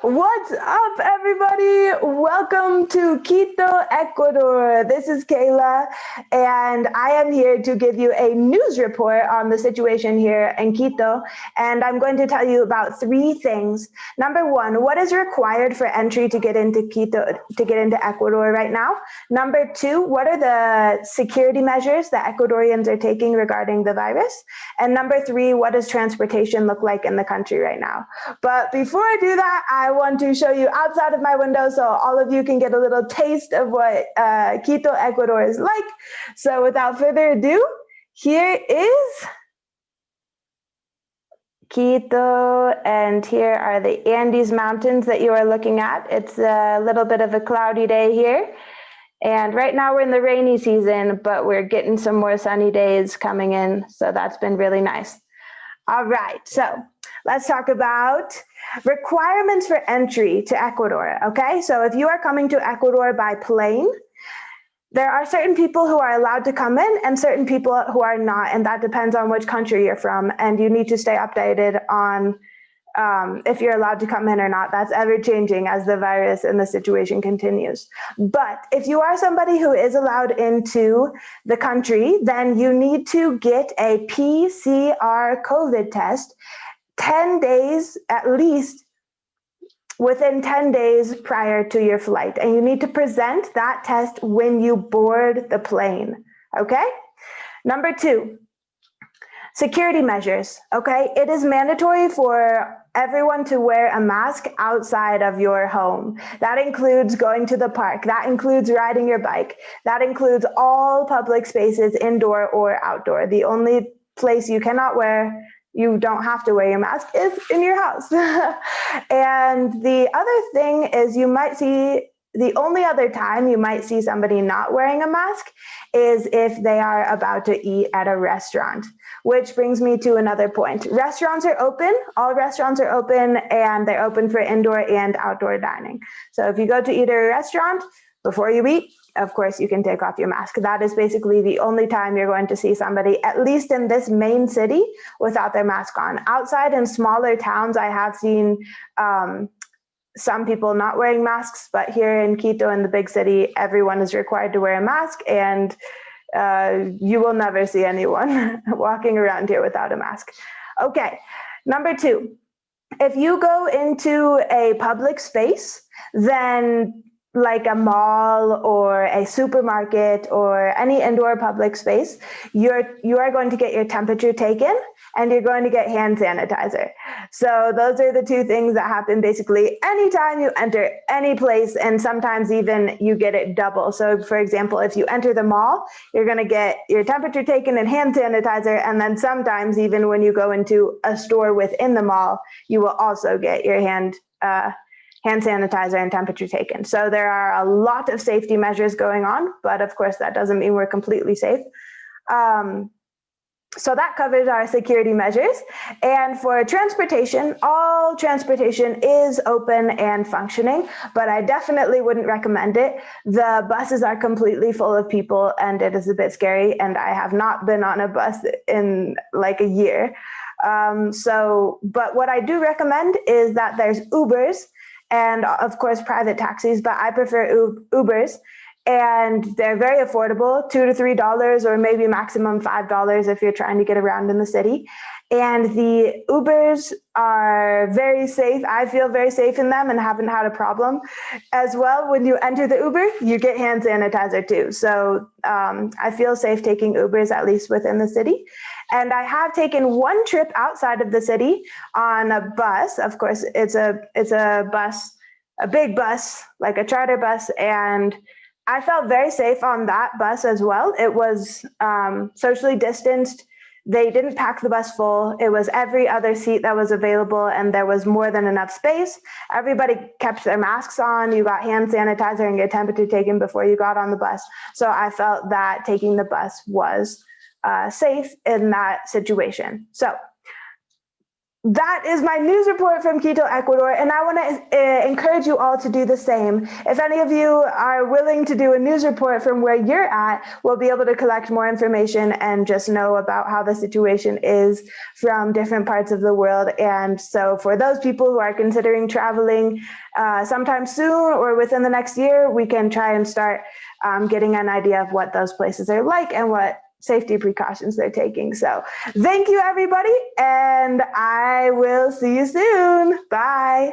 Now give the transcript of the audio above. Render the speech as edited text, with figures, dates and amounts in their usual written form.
What's up, everybody? Welcome to Quito, Ecuador. This is Kayla, and I am here to give you a news report on the situation here in Quito. And I'm going to tell you about three things. Number one, what is required for entry to get into Quito, to get into Ecuador right now? Number two, what are the security measures that Ecuadorians are taking regarding the virus? And number three, what does transportation look like in the country right now? But before I do that, I want to show you outside of my window so all of you can get a little taste of what Quito, Ecuador is like. So without further ado, here is Quito, and here are the Andes Mountains that you are looking at. It's a little bit of a cloudy day here. And right now we're in the rainy season, but we're getting some more sunny days coming in. So that's been really nice. All right, so let's talk about requirements for entry to Ecuador, okay? So if you are coming to Ecuador by plane, there are certain people who are allowed to come in and certain people who are not, and that depends on which country you're from, and you need to stay updated on if you're allowed to come in or not. That's ever changing as the virus and the situation continues. But if you are somebody who is allowed into the country, then you need to get a PCR COVID test 10 days at least, within 10 days prior to your flight. And you need to present that test when you board the plane, okay? Number two, security measures, okay? It is mandatory for everyone to wear a mask outside of your home. That includes going to the park. That includes riding your bike. That includes all public spaces, indoor or outdoor. The only place you don't have to wear your mask is in your house. And the other thing is the only other time you might see somebody not wearing a mask is if they are about to eat at a restaurant, which brings me to another point. Restaurants are open, all restaurants are open, and they're open for indoor and outdoor dining. So if you go to eat at a restaurant, before you eat, of course, you can take off your mask. That is basically the only time you're going to see somebody, at least in this main city, without their mask on. Outside in smaller towns, I have seen some people not wearing masks, but here in Quito, in the big city, everyone is required to wear a mask, and you will never see anyone walking around here without a mask. Okay, number two, if you go into a public space, then like a mall or a supermarket or any indoor public space, you are going to get your temperature taken and you're going to get hand sanitizer. So those are the two things that happen basically anytime you enter any place, and sometimes even you get it double. So for example, if you enter the mall, you're going to get your temperature taken and hand sanitizer, and then sometimes even when you go into a store within the mall, you will also get your hand sanitizer and temperature taken. So there are a lot of safety measures going on, but of course that doesn't mean we're completely safe. So that covers our security measures. And for transportation, all transportation is open and functioning, but I definitely wouldn't recommend it. The buses are completely full of people and it is a bit scary, and I have not been on a bus in like a year. But what I do recommend is that there's Ubers and of course private taxis, but I prefer Ubers, and they're very affordable, $2 to $3 or maybe maximum $5 if you're trying to get around in the city. And the Ubers are very safe. I feel very safe in them and haven't had a problem. As well, when you enter the Uber, you get hand sanitizer too. So I feel safe taking Ubers, at least within the city. And I have taken one trip outside of the city on a bus. Of course, it's a bus, a big bus, like a charter bus, and I felt very safe on that bus as well. It was socially distanced. They didn't pack the bus full. It was every other seat that was available, and there was more than enough space. Everybody kept their masks on. You got hand sanitizer and your temperature taken before you got on the bus. So I felt that taking the bus was safe in that situation. So That is my news report from Quito, Ecuador, and I want to encourage you all to do the same. If any of you are willing to do a news report from where you're at, we'll be able to collect more information and just know about how the situation is from different parts of the world. And so for those people who are considering traveling sometime soon or within the next year, we can try and start getting an idea of what those places are like and what safety precautions they're taking. So thank you, everybody, and I will see you soon. Bye.